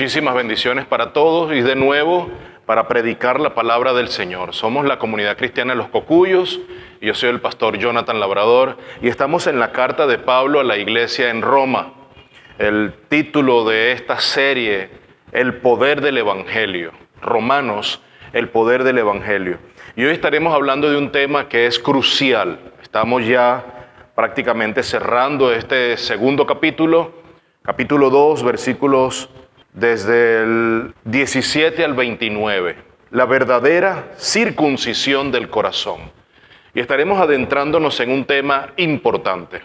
Muchísimas bendiciones para todos y de nuevo para predicar la palabra del Señor. Somos la comunidad cristiana de Los Cocuyos y yo soy el pastor Jonathan Labrador y estamos en la carta de Pablo a la iglesia en Roma. El título de esta serie, El poder del Evangelio. Romanos, el poder del Evangelio. Y hoy estaremos hablando de un tema que es crucial. Estamos ya prácticamente cerrando este segundo capítulo 2, versículos desde el 17 al 29, la verdadera circuncisión del corazón. Y estaremos adentrándonos en un tema importante.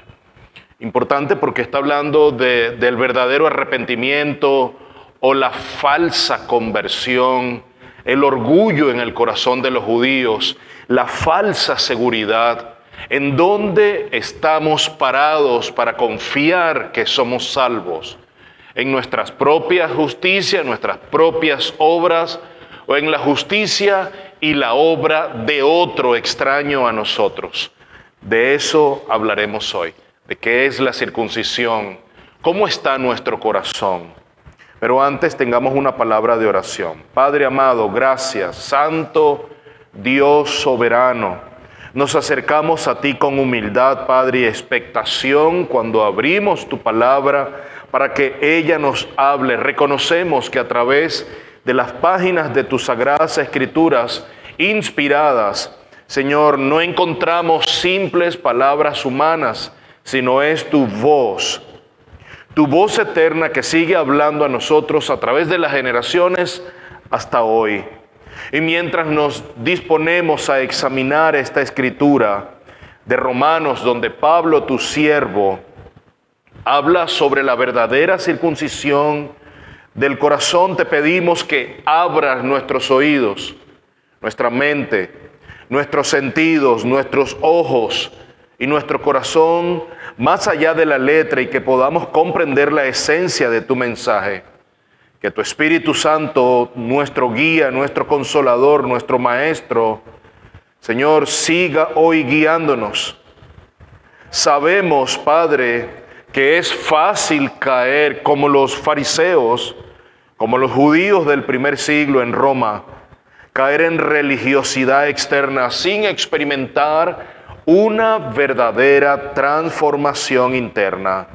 Importante porque está hablando del verdadero arrepentimiento o la falsa conversión, el orgullo en el corazón de los judíos, la falsa seguridad, en dónde estamos parados para confiar que somos salvos. En nuestras propias justicias, nuestras propias obras, o en la justicia y la obra de otro extraño a nosotros. De eso hablaremos hoy, de qué es la circuncisión, cómo está nuestro corazón. Pero antes tengamos una palabra de oración. Padre amado, gracias, Santo Dios soberano. Nos acercamos a ti con humildad, Padre, y expectación cuando abrimos tu palabra para que ella nos hable. Reconocemos que a través de las páginas de tus sagradas escrituras inspiradas, Señor, no encontramos simples palabras humanas, sino es tu voz eterna que sigue hablando a nosotros a través de las generaciones hasta hoy. Y mientras nos disponemos a examinar esta escritura de Romanos, donde Pablo, tu siervo, habla sobre la verdadera circuncisión del corazón, te pedimos que abras nuestros oídos, nuestra mente, nuestros sentidos, nuestros ojos y nuestro corazón más allá de la letra y que podamos comprender la esencia de tu mensaje. Que tu Espíritu Santo, nuestro guía, nuestro consolador, nuestro maestro, Señor, siga hoy guiándonos. Sabemos, Padre, que es fácil caer como los fariseos, como los judíos del primer siglo en Roma, caer en religiosidad externa sin experimentar una verdadera transformación interna.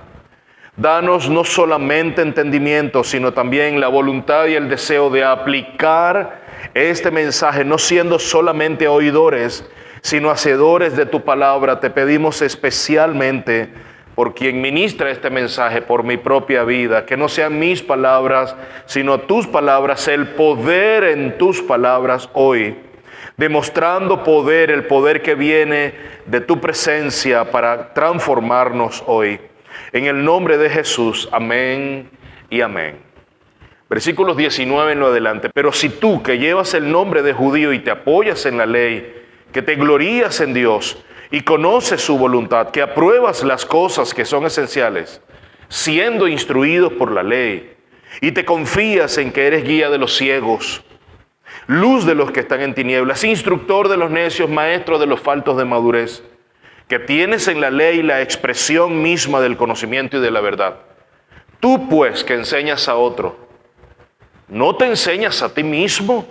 Danos no solamente entendimiento, sino también la voluntad y el deseo de aplicar este mensaje, no siendo solamente oidores, sino hacedores de tu palabra. Te pedimos especialmente por quien ministra este mensaje, por mi propia vida, que no sean mis palabras, sino tus palabras, el poder en tus palabras hoy, demostrando poder, el poder que viene de tu presencia para transformarnos hoy. En el nombre de Jesús, amén y amén. Versículos 19 en lo adelante. Pero si tú que llevas el nombre de judío y te apoyas en la ley, que te glorías en Dios y conoces su voluntad, que apruebas las cosas que son esenciales, siendo instruidos por la ley, y te confías en que eres guía de los ciegos, luz de los que están en tinieblas, instructor de los necios, maestro de los faltos de madurez, que tienes en la ley la expresión misma del conocimiento y de la verdad. Tú pues que enseñas a otro, ¿no te enseñas a ti mismo?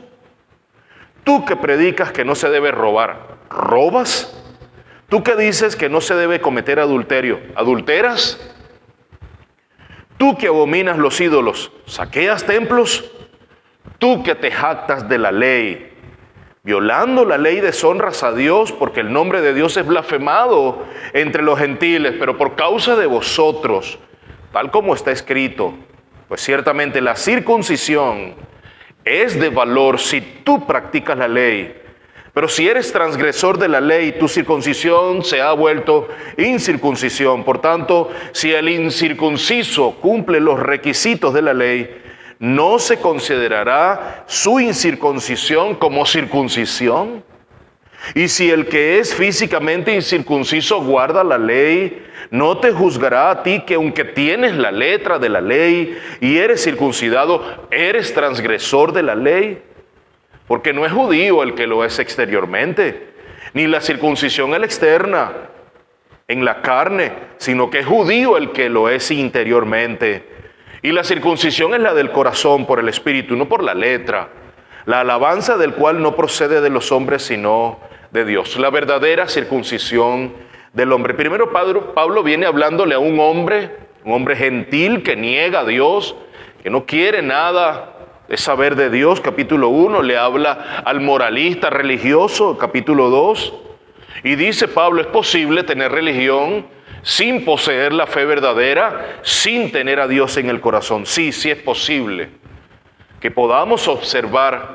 Tú que predicas que no se debe robar, ¿robas? Tú que dices que no se debe cometer adulterio, ¿adulteras? Tú que abominas los ídolos, ¿saqueas templos? Tú que te jactas de la ley, violando la ley deshonras a Dios, porque el nombre de Dios es blasfemado entre los gentiles, pero por causa de vosotros, tal como está escrito, pues ciertamente la circuncisión es de valor si tú practicas la ley, pero si eres transgresor de la ley, tu circuncisión se ha vuelto incircuncisión. Por tanto, si el incircunciso cumple los requisitos de la ley, ¿no se considerará su incircuncisión como circuncisión? Y si el que es físicamente incircunciso guarda la ley, ¿no te juzgará a ti que aunque tienes la letra de la ley y eres circuncidado, eres transgresor de la ley? Porque no es judío el que lo es exteriormente, ni la circuncisión es la externa, en la carne, sino que es judío el que lo es interiormente. Y la circuncisión es la del corazón por el Espíritu, no por la letra. La alabanza del cual no procede de los hombres, sino de Dios. La verdadera circuncisión del hombre. Primero Pablo viene hablándole a un hombre gentil que niega a Dios, que no quiere nada de saber de Dios, capítulo 1. Le habla al moralista religioso, capítulo 2. Y dice Pablo, es posible tener religión sin poseer la fe verdadera, sin tener a Dios en el corazón. Sí, sí es posible que podamos observar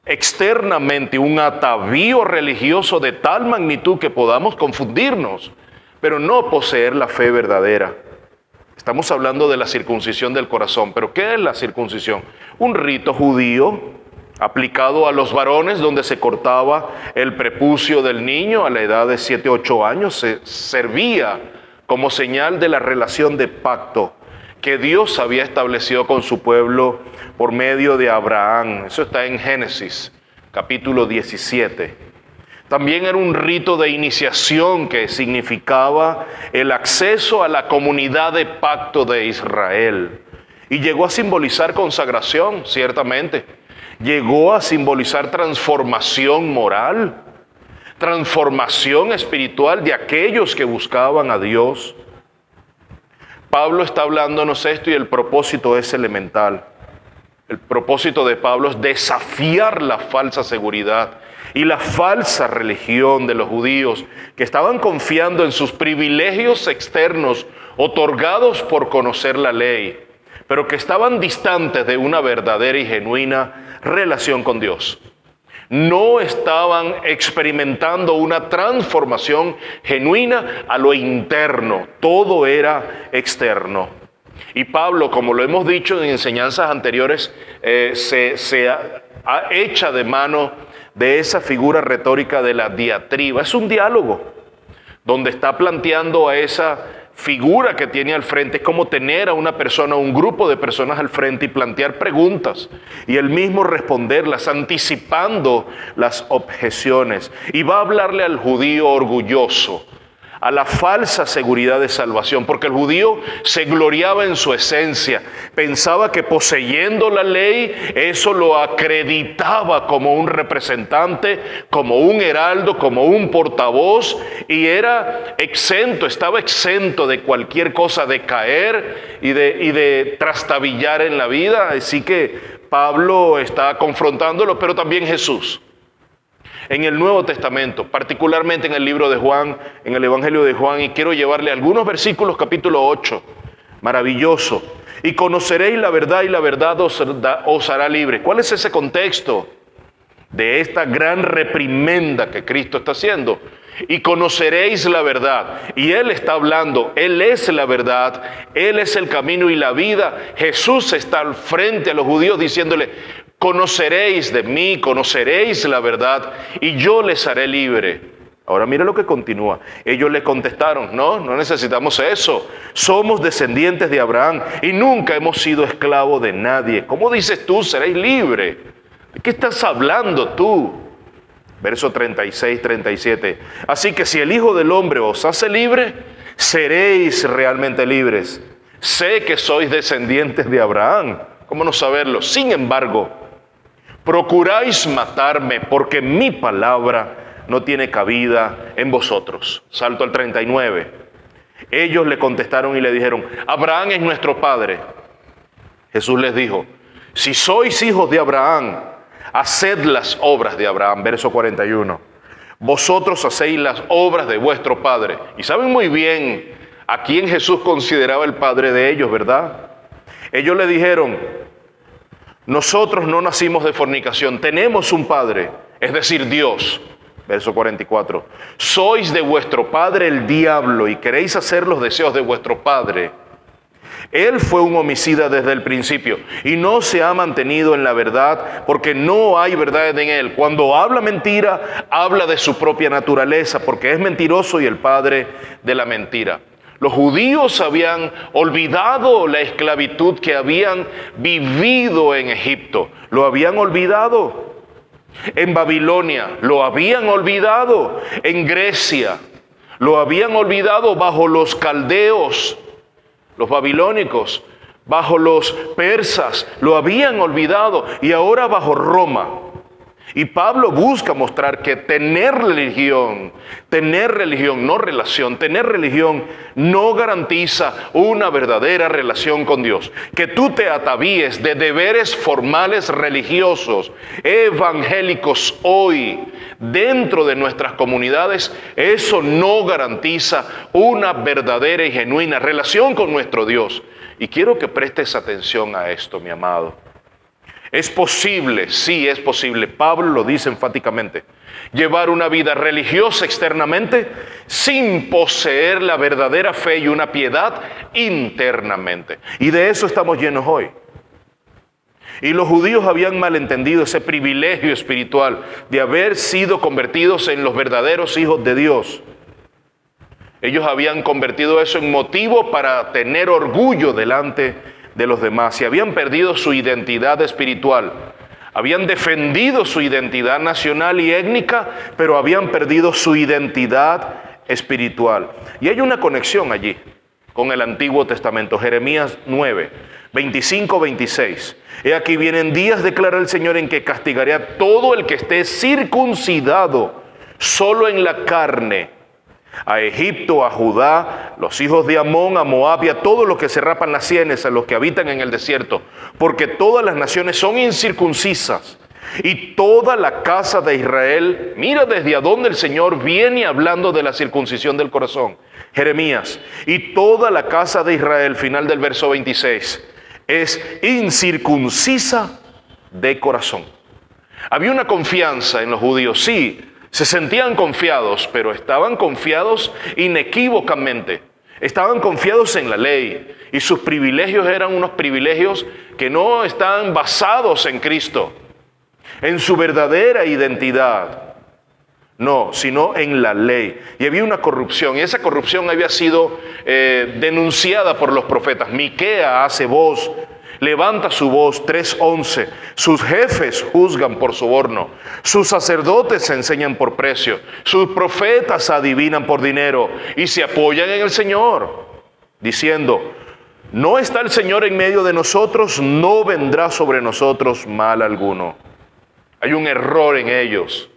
externamente un atavío religioso de tal magnitud que podamos confundirnos, pero no poseer la fe verdadera. Estamos hablando de la circuncisión del corazón, pero ¿qué es la circuncisión? Un rito judío aplicado a los varones, donde se cortaba el prepucio del niño a la edad de 7 o 8 años, se servía como señal de la relación de pacto que Dios había establecido con su pueblo por medio de Abraham. Eso está en Génesis, capítulo 17. También era un rito de iniciación que significaba el acceso a la comunidad de pacto de Israel. Y llegó a simbolizar consagración, ciertamente. Llegó a simbolizar transformación moral, transformación espiritual de aquellos que buscaban a Dios. Pablo está hablándonos esto y el propósito es elemental. El propósito de Pablo es desafiar la falsa seguridad y la falsa religión de los judíos que estaban confiando en sus privilegios externos otorgados por conocer la ley, pero que estaban distantes de una verdadera y genuina relación con Dios. No estaban experimentando una transformación genuina a lo interno, todo era externo. Y Pablo, como lo hemos dicho en enseñanzas anteriores, se echa de mano de esa figura retórica de la diatriba. Es un diálogo donde está planteando a esa figura que tiene al frente. Es como tener a una persona, un grupo de personas al frente y plantear preguntas y él mismo responderlas, anticipando las objeciones. Y va a hablarle al judío orgulloso, a la falsa seguridad de salvación, porque el judío se gloriaba en su esencia, pensaba que poseyendo la ley, eso lo acreditaba como un representante, como un heraldo, como un portavoz, y era exento, estaba exento de cualquier cosa de caer y de trastabillar en la vida. Así que Pablo está confrontándolo, pero también Jesús. En el Nuevo Testamento, particularmente en el libro de Juan, en el Evangelio de Juan, y quiero llevarle algunos versículos, capítulo 8, maravilloso. Y conoceréis la verdad y la verdad os hará libre. ¿Cuál es ese contexto de esta gran reprimenda que Cristo está haciendo? Y conoceréis la verdad. Y Él está hablando, Él es la verdad, Él es el camino y la vida. Jesús está al frente a los judíos diciéndole, conoceréis de mí, conoceréis la verdad y yo les haré libre. Ahora mira lo que continúa. Ellos le contestaron, no necesitamos eso. Somos descendientes de Abraham y nunca hemos sido esclavos de nadie. ¿Cómo dices tú, seréis libres? ¿De qué estás hablando tú? Verso 36, 37. Así que si el Hijo del Hombre os hace libre, seréis realmente libres. Sé que sois descendientes de Abraham. ¿Cómo no saberlo? Sin embargo, procuráis matarme porque mi palabra no tiene cabida en vosotros. Salto al 39. Ellos le contestaron y le dijeron, Abraham es nuestro padre. Jesús les dijo, si sois hijos de Abraham, haced las obras de Abraham. Verso 41. Vosotros hacéis las obras de vuestro padre. Y saben muy bien a quién Jesús consideraba el padre de ellos, ¿verdad? Ellos le dijeron, nosotros no nacimos de fornicación, tenemos un padre, es decir, Dios. Verso 44. Sois de vuestro padre el diablo y queréis hacer los deseos de vuestro padre. Él fue un homicida desde el principio y no se ha mantenido en la verdad porque no hay verdad en él. Cuando habla mentira, habla de su propia naturaleza porque es mentiroso y el padre de la mentira. Los judíos habían olvidado la esclavitud que habían vivido en Egipto. Lo habían olvidado. En Babilonia lo habían olvidado. En Grecia lo habían olvidado bajo los caldeos, los babilónicos. bajo los persas, lo habían olvidado, y ahora bajo Roma. Y Pablo busca mostrar que tener religión, no relación, tener religión no garantiza una verdadera relación con Dios. Que tú te atavíes de deberes formales religiosos, evangélicos hoy, dentro de nuestras comunidades, eso no garantiza una verdadera y genuina relación con nuestro Dios. Y quiero que prestes atención a esto, mi amado. Es posible, sí es posible, Pablo lo dice enfáticamente, llevar una vida religiosa externamente sin poseer la verdadera fe y una piedad internamente. Y de eso estamos llenos hoy. Y los judíos habían malentendido ese privilegio espiritual de haber sido convertidos en los verdaderos hijos de Dios. Ellos habían convertido eso en motivo para tener orgullo delante de los demás, y habían perdido su identidad espiritual. Habían defendido su identidad nacional y étnica, pero habían perdido su identidad espiritual. Y hay una conexión allí con el Antiguo Testamento. Jeremías 9, 25-26. He aquí vienen días, declara el Señor, en que castigaré a todo el que esté circuncidado solo en la carne, a Egipto, a Judá, los hijos de Amón, a Moab y a todos los que se rapan las sienes, a los que habitan en el desierto, porque todas las naciones son incircuncisas, y toda la casa de Israel, mira desde a dónde el Señor viene hablando de la circuncisión del corazón. Jeremías, y toda la casa de Israel, final del verso 26, es incircuncisa de corazón. Había una confianza en los judíos, sí, se sentían confiados, pero estaban confiados inequívocamente. Estaban confiados en la ley, y sus privilegios eran unos privilegios que no estaban basados en Cristo, en su verdadera identidad. No, sino en la ley. Y había una corrupción, y esa corrupción había sido denunciada por los profetas. Miquea hace voz, levanta su voz, 3:11. Sus jefes juzgan por soborno, sus sacerdotes se enseñan por precio, sus profetas adivinan por dinero y se apoyan en el Señor, diciendo: no está el Señor en medio de nosotros, no vendrá sobre nosotros mal alguno. Hay un error en ellos,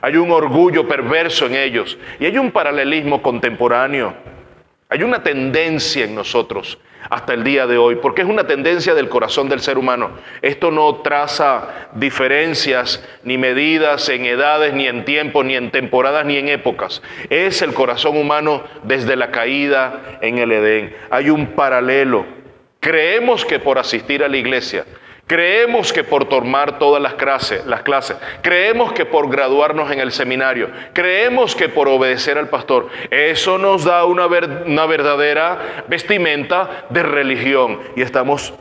hay un orgullo perverso en ellos, y hay un paralelismo contemporáneo. Hay una tendencia en nosotros hasta el día de hoy, porque es una tendencia del corazón del ser humano. Esto no traza diferencias ni medidas en edades, ni en tiempo, ni en temporadas, ni en épocas. Es el corazón humano desde la caída en el Edén. Hay un paralelo. Creemos que por asistir a la iglesia, creemos que por tomar todas las clases, creemos que por graduarnos en el seminario, creemos que por obedecer al pastor, eso nos da una verdadera vestimenta de religión, y estamos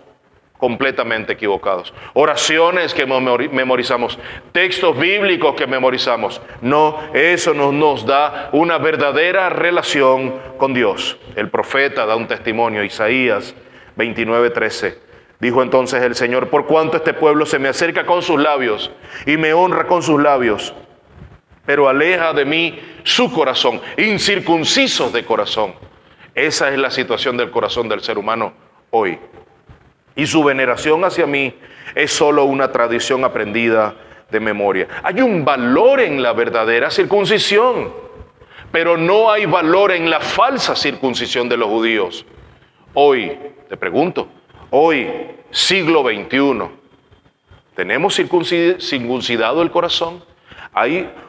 completamente equivocados. Oraciones que memorizamos, textos bíblicos que memorizamos, no, eso no nos da una verdadera relación con Dios. El profeta da un testimonio, Isaías 29:13. Dijo entonces el Señor: por cuanto este pueblo se me acerca con sus labios y me honra con sus labios, pero aleja de mí su corazón, incircuncisos de corazón. Esa es la situación del corazón del ser humano hoy. Y su veneración hacia mí es solo una tradición aprendida de memoria. Hay un valor en la verdadera circuncisión, pero no hay valor en la falsa circuncisión de los judíos. Hoy, te pregunto, hoy, siglo XXI, ¿tenemos circuncidado el corazón?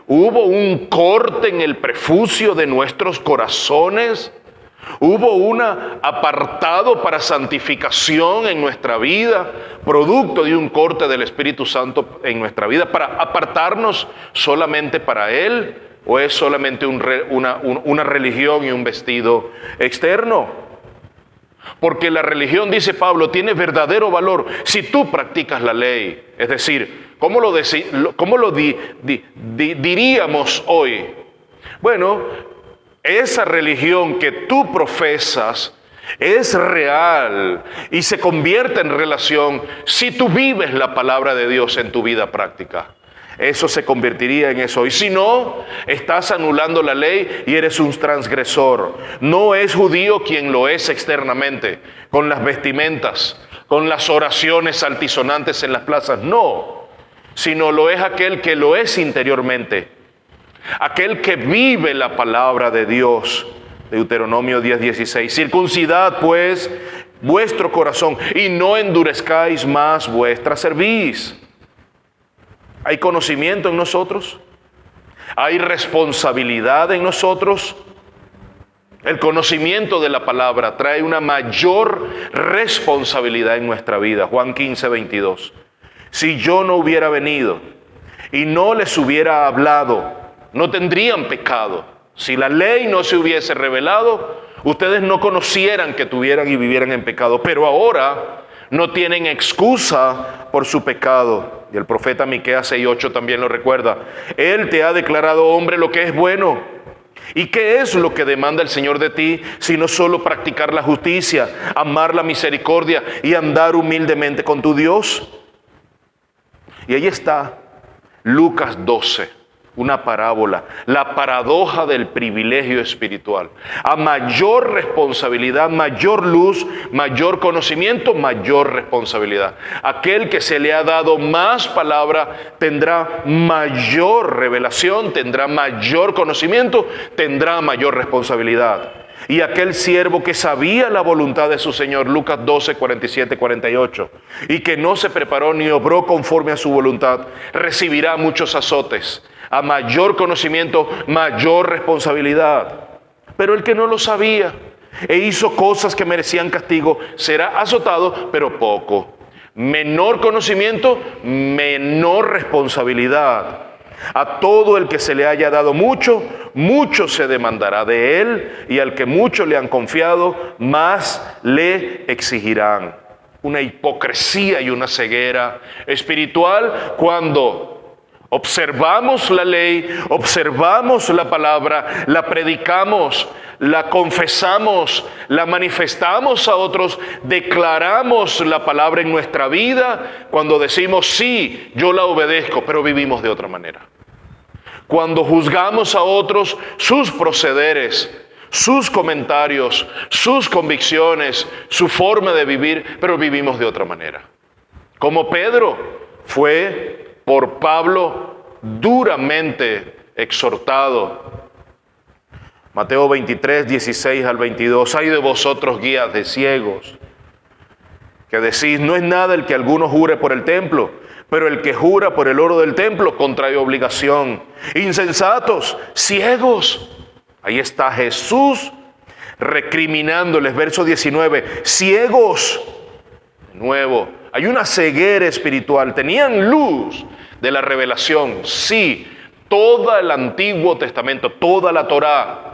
¿Hubo un corte en el prepucio de nuestros corazones? ¿Hubo un apartado para santificación en nuestra vida, producto de un corte del Espíritu Santo en nuestra vida, para apartarnos solamente para Él? ¿O es solamente una religión y un vestido externo? Porque la religión, dice Pablo, tiene verdadero valor si tú practicas la ley. Es decir, ¿cómo lo diríamos hoy? Bueno, esa religión que tú profesas es real y se convierte en relación si tú vives la palabra de Dios en tu vida práctica. Eso se convertiría en eso. Y si no, estás anulando la ley y eres un transgresor. No es judío quien lo es externamente, con las vestimentas. con las oraciones altisonantes en las plazas, no, sino lo es aquel que lo es interiormente, aquel que vive la palabra de Dios. Deuteronomio 10:16, circuncidad pues vuestro corazón y no endurezcáis más vuestra cerviz. ¿Hay conocimiento en nosotros? ¿Hay responsabilidad en nosotros? El conocimiento de la palabra trae una mayor responsabilidad en nuestra vida. Juan 15:22. Si yo no hubiera venido y no les hubiera hablado, no tendrían pecado. Si la ley no se hubiese revelado, ustedes no conocieran que tuvieran y vivieran en pecado. Pero ahora no tienen excusa por su pecado. Y el profeta Miqueas 6:8 también lo recuerda. Él te ha declarado hombre lo que es bueno. ¿Y qué es lo que demanda el Señor de ti, sino solo practicar la justicia, amar la misericordia y andar humildemente con tu Dios? Y ahí está Lucas 12, una parábola, la paradoja del privilegio espiritual. A mayor responsabilidad, mayor luz, mayor conocimiento, mayor responsabilidad. Aquel que se le ha dado más palabra tendrá mayor revelación, tendrá mayor conocimiento, tendrá mayor responsabilidad. Y aquel siervo que sabía la voluntad de su Señor, Lucas 12, 47, 48, y que no se preparó ni obró conforme a su voluntad, recibirá muchos azotes. A mayor conocimiento, mayor responsabilidad. Pero el que no lo sabía e hizo cosas que merecían castigo, será azotado, pero poco. Menor conocimiento, menor responsabilidad. A todo el que se le haya dado mucho, mucho se demandará de él, y al que mucho le han confiado, más le exigirán. Una hipocresía y una ceguera espiritual cuando observamos la ley, observamos la palabra, la predicamos, la confesamos, la manifestamos a otros, declaramos la palabra en nuestra vida, cuando decimos sí, yo la obedezco, pero vivimos de otra manera. Cuando juzgamos a otros sus procederes, sus comentarios, sus convicciones, su forma de vivir, pero vivimos de otra manera. Como Pedro fue por Pablo duramente exhortado. Mateo 23, 16 al 22. Ay de vosotros, guías de ciegos, que decís, no es nada el que alguno jure por el templo, pero el que jura por el oro del templo contrae obligación. Insensatos, ciegos. Ahí está Jesús recriminándoles. Verso 19, ciegos. De nuevo, hay una ceguera espiritual. Tenían luz de la revelación, sí, todo el Antiguo Testamento, toda la Torá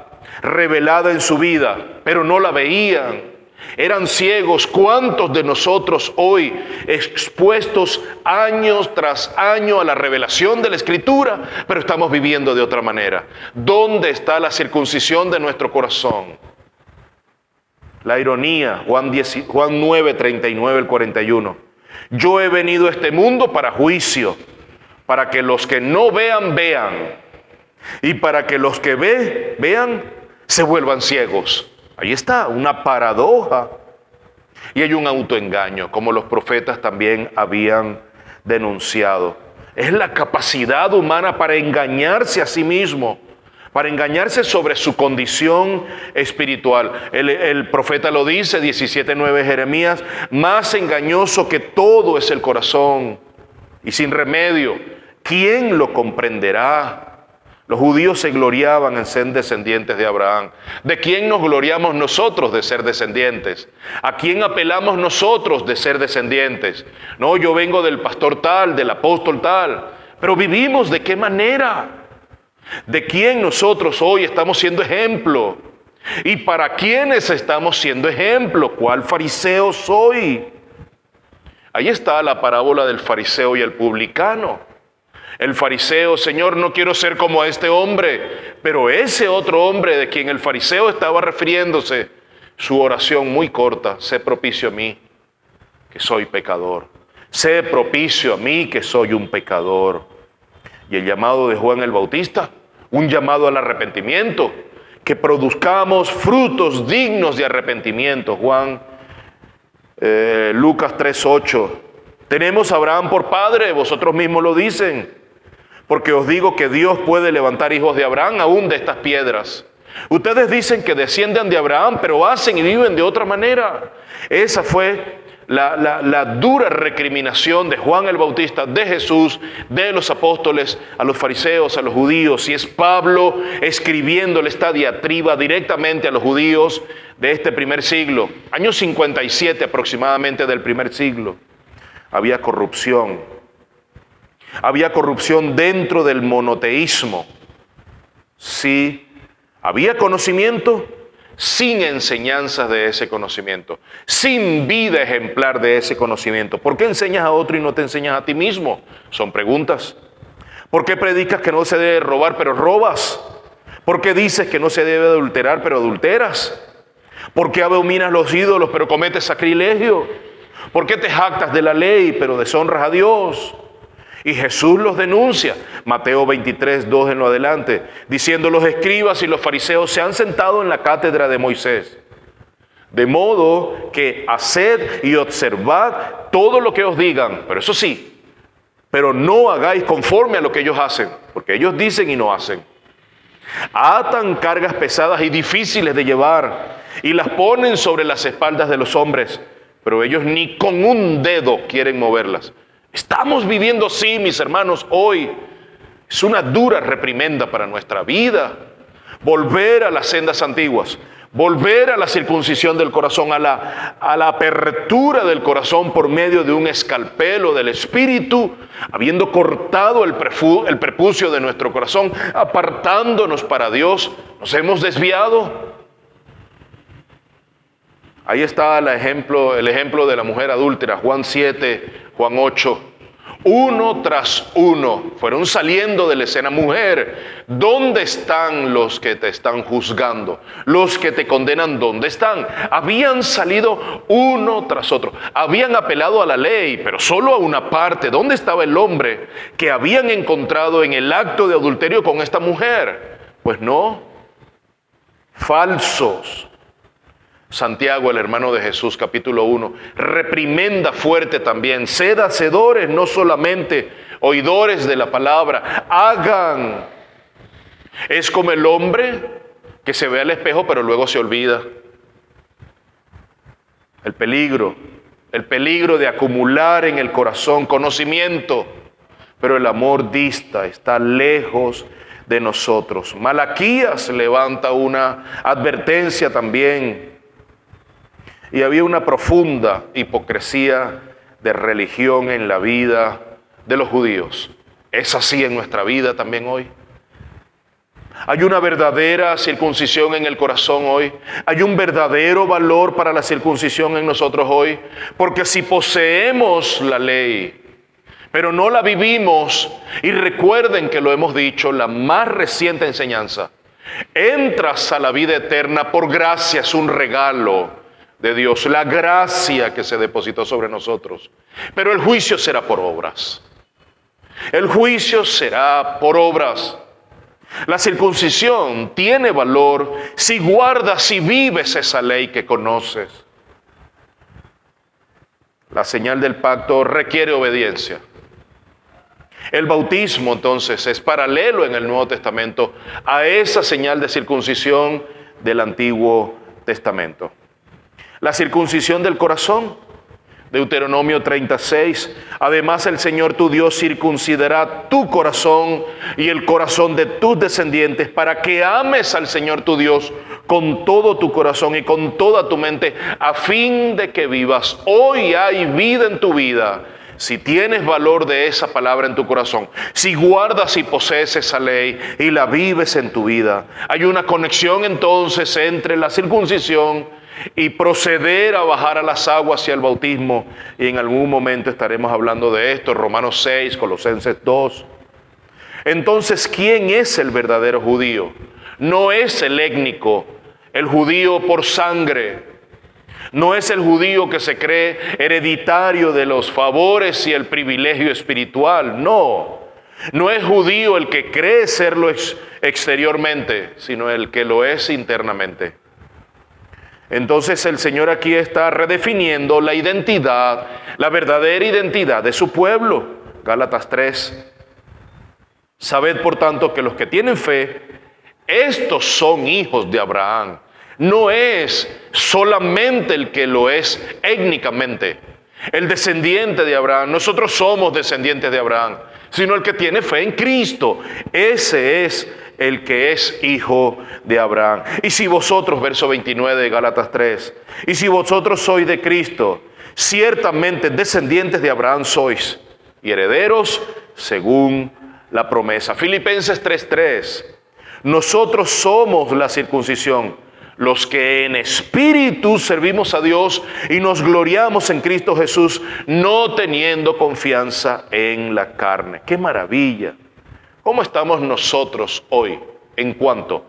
revelada en su vida, pero no la veían. Eran ciegos. ¿Cuántos de nosotros hoy, expuestos años tras año a la revelación de la Escritura, pero estamos viviendo de otra manera? ¿Dónde está la circuncisión de nuestro corazón? La ironía, Juan 9, 39 al 41. Yo he venido a este mundo para juicio, para que los que no vean, vean, y para que los que vean, se vuelvan ciegos. Ahí está, una paradoja. Y hay un autoengaño, como los profetas también habían denunciado. Es la capacidad humana para engañarse a sí mismo, para engañarse sobre su condición espiritual. El profeta lo dice, 17:9 Jeremías, más engañoso que todo es el corazón, y sin remedio, ¿quién lo comprenderá? Los judíos se gloriaban en ser descendientes de Abraham. ¿De quién nos gloriamos nosotros de ser descendientes? ¿A quién apelamos nosotros de ser descendientes? No, yo vengo del pastor tal, del apóstol tal. Pero vivimos ¿de qué manera? ¿De quién nosotros hoy estamos siendo ejemplo? ¿Y para quiénes estamos siendo ejemplo? ¿Cuál fariseo soy? Ahí está la parábola del fariseo y el publicano. El fariseo, Señor, no quiero ser como este hombre, pero ese otro hombre de quien el fariseo estaba refiriéndose, su oración muy corta, sé propicio a mí, que soy pecador. Sé propicio a mí, que soy un pecador. Y el llamado de Juan el Bautista, un llamado al arrepentimiento, que produzcamos frutos dignos de arrepentimiento. Juan Lucas 3:8. Tenemos a Abraham por padre, vosotros mismos lo dicen, porque os digo que Dios puede levantar hijos de Abraham aún de estas piedras. Ustedes dicen que descienden de Abraham, pero hacen y viven de otra manera. Esa fue la dura recriminación de Juan el Bautista, de Jesús, de los apóstoles, a los fariseos, a los judíos. Y es Pablo escribiéndole esta diatriba directamente a los judíos de este primer siglo. Año 57 aproximadamente del primer siglo. Había corrupción. Había corrupción dentro del monoteísmo. Sí, había conocimiento sin enseñanzas de ese conocimiento, sin vida ejemplar de ese conocimiento. ¿Por qué enseñas a otro y no te enseñas a ti mismo? Son preguntas. ¿Por qué predicas que no se debe robar, pero robas? ¿Por qué dices que no se debe adulterar, pero adulteras? ¿Por qué abominas los ídolos, pero cometes sacrilegio? ¿Por qué te jactas de la ley, pero deshonras a Dios? Y Jesús los denuncia, Mateo 23:2 en lo adelante, diciendo: los escribas y los fariseos se han sentado en la cátedra de Moisés. De modo que haced y observad todo lo que os digan, pero eso sí, pero no hagáis conforme a lo que ellos hacen, porque ellos dicen y no hacen. Atan cargas pesadas y difíciles de llevar y las ponen sobre las espaldas de los hombres, pero ellos ni con un dedo quieren moverlas. Estamos viviendo así, mis hermanos, hoy. Es una dura reprimenda para nuestra vida. Volver a las sendas antiguas, volver a la circuncisión del corazón, a la apertura del corazón por medio de un escalpelo del Espíritu, habiendo cortado el prepucio de nuestro corazón, apartándonos para Dios. Nos hemos desviado. Ahí está el ejemplo de la mujer adúltera, Juan 7, Juan 8. Uno tras uno fueron saliendo de la escena. Mujer, ¿dónde están los que te están juzgando? Los que te condenan, ¿dónde están? Habían salido uno tras otro. Habían apelado a la ley, pero solo a una parte. ¿Dónde estaba el hombre que habían encontrado en el acto de adulterio con esta mujer? Pues no, falsos. Santiago, el hermano de Jesús, capítulo 1, reprimenda fuerte también. Sed hacedores, no solamente oidores de la palabra, hagan. Es como el hombre que se ve al espejo pero luego se olvida. El peligro de acumular en el corazón conocimiento, pero el amor dista, está lejos de nosotros. Malaquías levanta una advertencia también. Y había una profunda hipocresía de religión en la vida de los judíos. ¿Es así en nuestra vida también hoy? ¿Hay una verdadera circuncisión en el corazón hoy? ¿Hay un verdadero valor para la circuncisión en nosotros hoy? Porque si poseemos la ley, pero no la vivimos, y recuerden que lo hemos dicho, la más reciente enseñanza, entras a la vida eterna por gracia, es un regalo de Dios, la gracia que se depositó sobre nosotros. Pero el juicio será por obras. El juicio será por obras. La circuncisión tiene valor si guardas y vives esa ley que conoces. La señal del pacto requiere obediencia. El bautismo, entonces, es paralelo en el Nuevo Testamento a esa señal de circuncisión del Antiguo Testamento. La circuncisión del corazón, Deuteronomio 36. Además, el Señor tu Dios circuncidará tu corazón y el corazón de tus descendientes para que ames al Señor tu Dios con todo tu corazón y con toda tu mente, a fin de que vivas. Hoy hay vida en tu vida si tienes valor de esa palabra en tu corazón, si guardas y posees esa ley y la vives en tu vida. Hay una conexión entonces entre la circuncisión y proceder a bajar a las aguas y al bautismo, y en algún momento estaremos hablando de esto, Romanos 6, Colosenses 2. Entonces, ¿quién es el verdadero judío? No es el étnico, el judío por sangre. No es el judío que se cree hereditario de los favores y el privilegio espiritual, no. No es judío el que cree serlo exteriormente, sino el que lo es internamente. Entonces el Señor aquí está redefiniendo la identidad, la verdadera identidad de su pueblo. Gálatas 3. Sabed por tanto que los que tienen fe, estos son hijos de Abraham. No es solamente el que lo es étnicamente, el descendiente de Abraham. Nosotros somos descendientes de Abraham, sino el que tiene fe en Cristo. Ese es el que es hijo de Abraham. Y si vosotros, verso 29 de Gálatas 3, y si vosotros sois de Cristo, ciertamente descendientes de Abraham sois, y herederos según la promesa. Filipenses 3:3. Nosotros somos la circuncisión, los que en espíritu servimos a Dios y nos gloriamos en Cristo Jesús, no teniendo confianza en la carne. ¡Qué maravilla! ¿Cómo estamos nosotros hoy en cuanto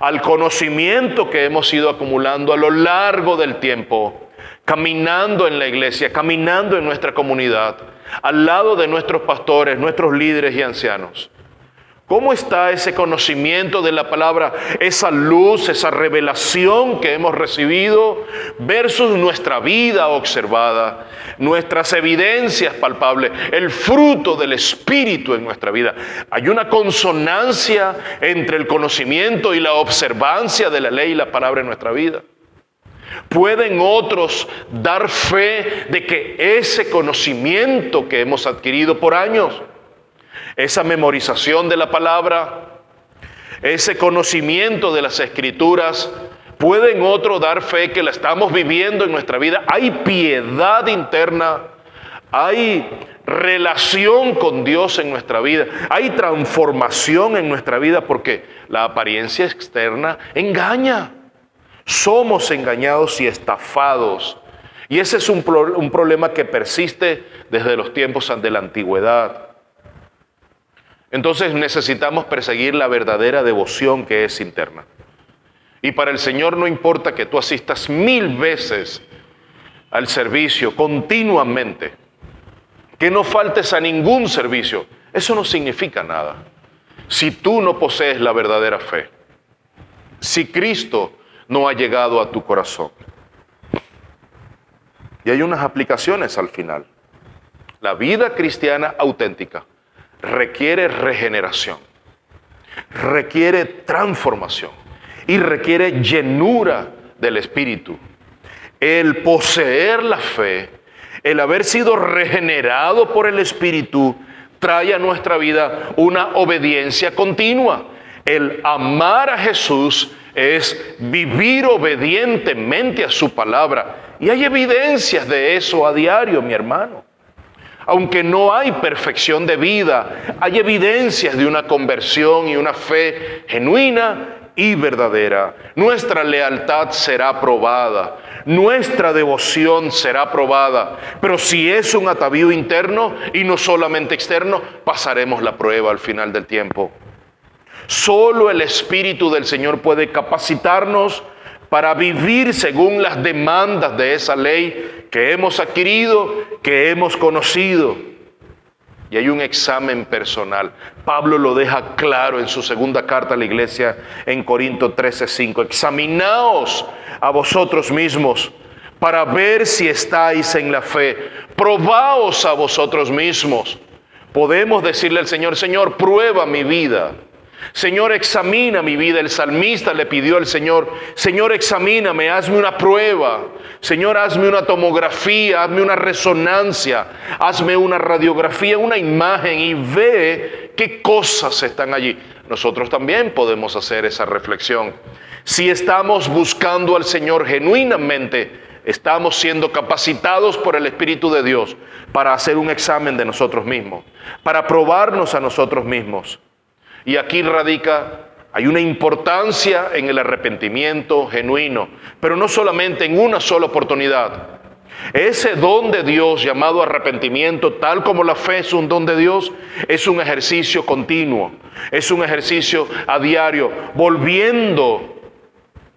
al conocimiento que hemos ido acumulando a lo largo del tiempo, caminando en la iglesia, caminando en nuestra comunidad, al lado de nuestros pastores, nuestros líderes y ancianos? ¿Cómo está ese conocimiento de la palabra, esa luz, esa revelación que hemos recibido versus nuestra vida observada, nuestras evidencias palpables, el fruto del Espíritu en nuestra vida? ¿Hay una consonancia entre el conocimiento y la observancia de la ley y la palabra en nuestra vida? ¿Pueden otros dar fe de que ese conocimiento que hemos adquirido por años, esa memorización de la palabra, ese conocimiento de las Escrituras, pueden otros dar fe que la estamos viviendo en nuestra vida? Hay piedad interna, hay relación con Dios en nuestra vida, hay transformación en nuestra vida, porque la apariencia externa engaña. Somos engañados y estafados. Y ese es un problema que persiste desde los tiempos de la antigüedad. Entonces necesitamos perseguir la verdadera devoción que es interna. Y para el Señor no importa que tú asistas 1000 veces al servicio continuamente, que no faltes a ningún servicio. Eso no significa nada si tú no posees la verdadera fe, si Cristo no ha llegado a tu corazón. Y hay unas aplicaciones al final. La vida cristiana auténtica requiere regeneración, requiere transformación y requiere llenura del Espíritu. El poseer la fe, el haber sido regenerado por el Espíritu, trae a nuestra vida una obediencia continua. El amar a Jesús es vivir obedientemente a su palabra. Y hay evidencias de eso a diario, mi hermano. Aunque no hay perfección de vida, hay evidencias de una conversión y una fe genuina y verdadera. Nuestra lealtad será probada, nuestra devoción será probada, pero si es un atavío interno y no solamente externo, pasaremos la prueba al final del tiempo. Solo el Espíritu del Señor puede capacitarnos para vivir según las demandas de esa ley que hemos adquirido, que hemos conocido. Y hay un examen personal. Pablo lo deja claro en su segunda carta a la iglesia en Corinto 13:5. Examinaos a vosotros mismos para ver si estáis en la fe. Probaos a vosotros mismos. Podemos decirle al Señor: Señor, prueba mi vida. Señor, examina mi vida. El salmista le pidió al Señor: Señor, examíname, hazme una prueba. Señor, hazme una tomografía, hazme una resonancia, hazme una radiografía, una imagen, y ve qué cosas están allí. Nosotros también podemos hacer esa reflexión. Si estamos buscando al Señor genuinamente, estamos siendo capacitados por el Espíritu de Dios para hacer un examen de nosotros mismos, para probarnos a nosotros mismos. Y aquí hay una importancia en el arrepentimiento genuino, pero no solamente en una sola oportunidad. Ese don de Dios llamado arrepentimiento, tal como la fe es un don de Dios, es un ejercicio continuo, es un ejercicio a diario, volviendo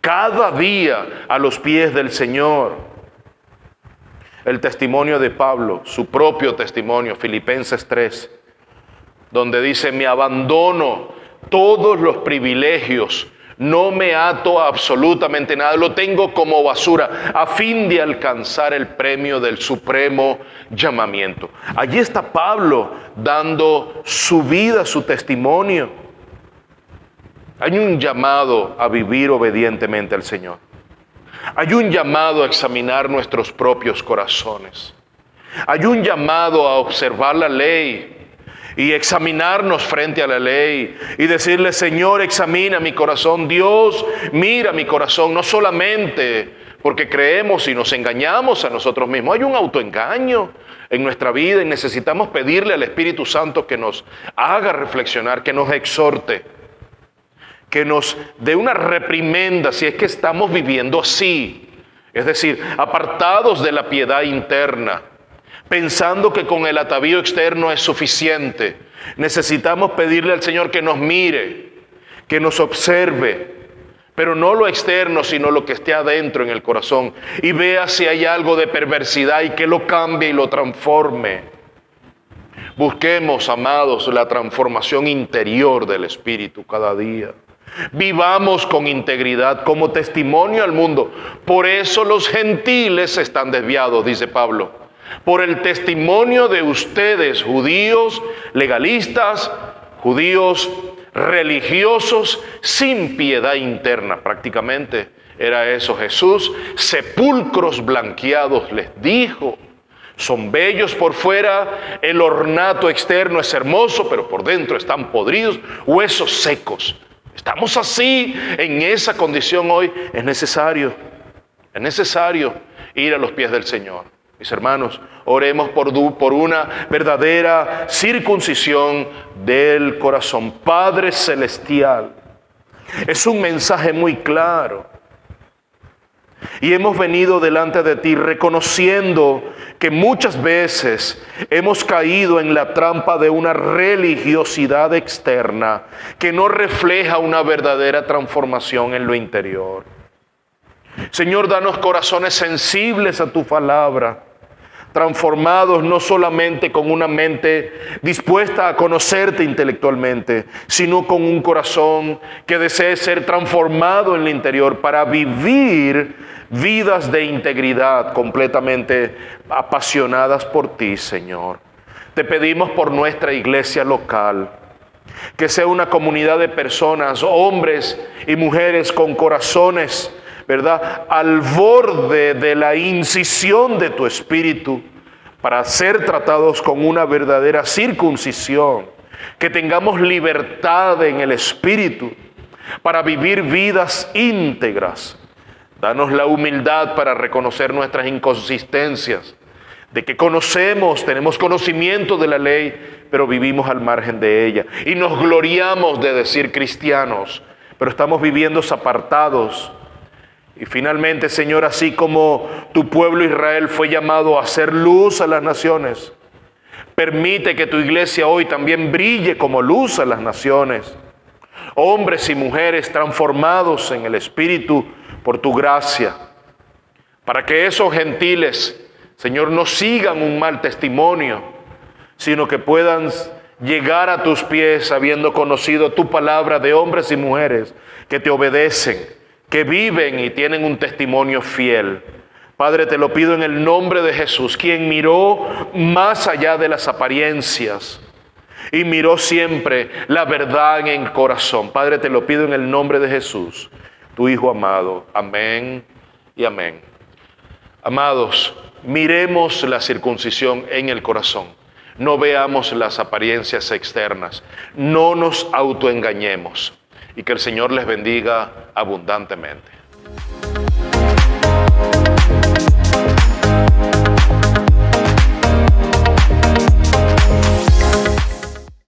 cada día a los pies del Señor. El testimonio de Pablo, su propio testimonio, Filipenses 3, donde dice: me abandono todos los privilegios, No me ato a absolutamente nada, lo tengo como basura a fin de alcanzar el premio del supremo llamamiento. Allí está Pablo dando su vida, su testimonio. Hay un llamado a vivir obedientemente al Señor. Hay un llamado a examinar nuestros propios corazones. Hay un llamado a observar la ley y examinarnos frente a la ley y decirle: Señor, examina mi corazón. Dios, mira mi corazón. No solamente porque creemos y nos engañamos a nosotros mismos. Hay un autoengaño en nuestra vida y necesitamos pedirle al Espíritu Santo que nos haga reflexionar, que nos exhorte, que nos dé una reprimenda si es que estamos viviendo así. Es decir, apartados de la piedad interna, pensando que con el atavío externo es suficiente. Necesitamos pedirle al Señor que nos mire, que nos observe, pero no lo externo, sino lo que esté adentro en el corazón, y vea si hay algo de perversidad y que lo cambie y lo transforme. Busquemos, amados, la transformación interior del Espíritu cada día. Vivamos con integridad como testimonio al mundo. Por eso los gentiles están desviados, dice Pablo. Por el testimonio de ustedes, judíos legalistas, judíos religiosos sin piedad interna. Prácticamente era eso Jesús. Sepulcros blanqueados les dijo. Son bellos por fuera, el ornato externo es hermoso, pero por dentro están podridos, huesos secos. Estamos así, en esa condición hoy. Es necesario ir a los pies del Señor. Mis hermanos, oremos por una verdadera circuncisión del corazón. Padre Celestial, es un mensaje muy claro. Y hemos venido delante de ti reconociendo que muchas veces hemos caído en la trampa de una religiosidad externa que no refleja una verdadera transformación en lo interior. Señor, danos corazones sensibles a tu palabra, transformados no solamente con una mente dispuesta a conocerte intelectualmente, sino con un corazón que desee ser transformado en el interior para vivir vidas de integridad completamente apasionadas por ti, Señor. Te pedimos por nuestra iglesia local, que sea una comunidad de personas, hombres y mujeres con corazones, ¿verdad?, al borde de la incisión de tu Espíritu, para ser tratados con una verdadera circuncisión, que tengamos libertad en el Espíritu para vivir vidas íntegras. Danos la humildad para reconocer nuestras inconsistencias, de que tenemos conocimiento de la ley, pero vivimos al margen de ella. Y nos gloriamos de decir cristianos, pero estamos viviendo apartados. Y finalmente, Señor, así como tu pueblo Israel fue llamado a hacer luz a las naciones, permite que tu iglesia hoy también brille como luz a las naciones. Hombres y mujeres transformados en el Espíritu por tu gracia, para que esos gentiles, Señor, no sigan un mal testimonio, sino que puedan llegar a tus pies habiendo conocido tu palabra de hombres y mujeres que te obedecen, que viven y tienen un testimonio fiel. Padre, te lo pido en el nombre de Jesús, quien miró más allá de las apariencias y miró siempre la verdad en el corazón. Padre, te lo pido en el nombre de Jesús, tu Hijo amado. Amén y amén. Amados, miremos la circuncisión en el corazón. No veamos las apariencias externas. No nos autoengañemos. Y que el Señor les bendiga abundantemente.